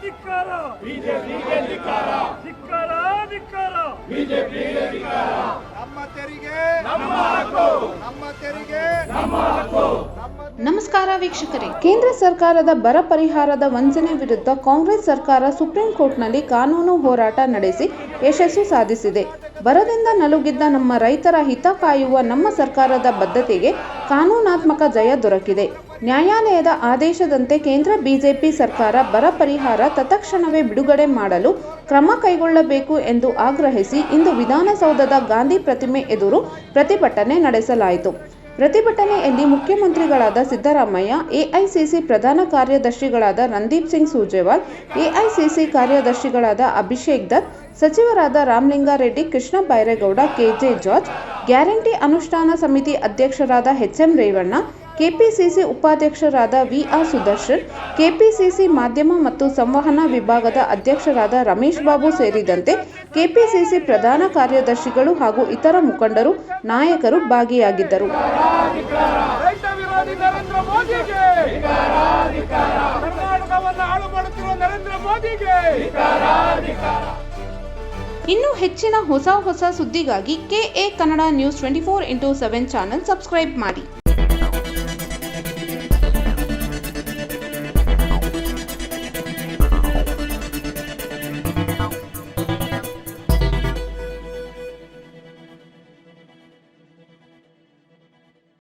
ಧಿಕ್ಕಾರ ಬಿಜೆಪಿಗೆ ಧಿಕ್ಕಾರ ಧಿಕ್ಕಾರ ಧಿಕ್ಕಾರ ಬಿಜೆಪಿಗೆ ಧಿಕ್ಕಾರ ನಮ್ಮ ತೆರಿಗೆ ನಮ್ಮ ಹಕ್ಕು ನಮ್ಮ ತೆರಿಗೆ ನಮ್ಮ ಹಕ್ಕು ನಮಸ್ಕಾರ ವೀಕ್ಷಕರೇ, ಕೇಂದ್ರ ಸರ್ಕಾರದ ಬರ ಪರಿಹಾರದ ವಂಚನೆ ವಿರುದ್ಧ ಕಾಂಗ್ರೆಸ್ ಸರ್ಕಾರ ಸುಪ್ರೀಂ ಕೋರ್ಟ್ನಲ್ಲಿ ಕಾನೂನು ಹೋರಾಟ ನಡೆಸಿ ಯಶಸ್ಸು ಸಾಧಿಸಿದೆ. ಬರದಿಂದ ನಲುಗಿದ್ದ ನಮ್ಮ ರೈತರ ಹಿತ ಕಾಯುವ ನಮ್ಮ ಸರ್ಕಾರದ ಬದ್ಧತೆಗೆ ಕಾನೂನಾತ್ಮಕ ಜಯ ದೊರಕಿದೆ. ನ್ಯಾಯಾಲಯದ ಆದೇಶದಂತೆ ಕೇಂದ್ರ ಬಿಜೆಪಿ ಸರ್ಕಾರ ಬರ ಪರಿಹಾರ ತತ್ಕ್ಷಣವೇ ಬಿಡುಗಡೆ ಮಾಡಲು ಕ್ರಮ ಕೈಗೊಳ್ಳಬೇಕು ಎಂದು ಆಗ್ರಹಿಸಿ ಇಂದು ವಿಧಾನಸೌಧದ ಗಾಂಧಿ ಪ್ರತಿಮೆ ಎದುರು ಪ್ರತಿಭಟನೆ ನಡೆಸಲಾಯಿತು. ಪ್ರತಿಭಟನೆಯಲ್ಲಿ ಮುಖ್ಯಮಂತ್ರಿಗಳಾದ ಸಿದ್ದರಾಮಯ್ಯ, ಎಐಸಿಸಿ ಪ್ರಧಾನ ಕಾರ್ಯದರ್ಶಿಗಳಾದ ರಣದೀಪ್ ಸಿಂಗ್ ಸುರ್ಜೇವಾಲಾ, ಎಐಸಿಸಿ ಕಾರ್ಯದರ್ಶಿಗಳಾದ ಅಭಿಷೇಕ್ ದತ್, ಸಚಿವರಾದ ರಾಮಲಿಂಗಾರೆಡ್ಡಿ, ಕೃಷ್ಣ ಬೈರೇಗೌಡ, ಕೆಜೆ ಜಾರ್ಜ್, ಗ್ಯಾರಂಟಿ ಅನುಷ್ಠಾನ ಸಮಿತಿ ಅಧ್ಯಕ್ಷರಾದ ಎಚ್ಎಂ ರೇವಣ್ಣ, ಕೆಪಿಸಿಸಿ ಉಪಾಧ್ಯಕ್ಷರಾದ ವಿಆರ್ ಸುದರ್ಶನ್, ಕೆಪಿಸಿಸಿ ಮಾಧ್ಯಮ ಮತ್ತು ಸಂವಹನ ವಿಭಾಗದ ಅಧ್ಯಕ್ಷರಾದ ರಮೇಶ್ ಬಾಬು ಸೇರಿದಂತೆ ಕೆಪಿಸಿಸಿ ಪ್ರಧಾನ ಕಾರ್ಯದರ್ಶಿಗಳು ಹಾಗೂ ಇತರ ಮುಖಂಡರು, ನಾಯಕರು ಭಾಗಿಯಾಗಿದ್ದರು. ರೈತ ವಿರೋಧಿ ನರೇಂದ್ರ ಮೋದಿಗೆ ಕರ್ನಾಟಕವನ್ನು ಹಾಳು ಮಾಡುತ್ತಿರುವ ನರೇಂದ್ರ ಮೋದಿಗೆ. ಇನ್ನು ಹೆಚ್ಚಿನ ಹೊಸ ಸುದ್ದಿಗಾಗಿ KA Kannada news 24x7 channel subscribe ಮಾಡಿ.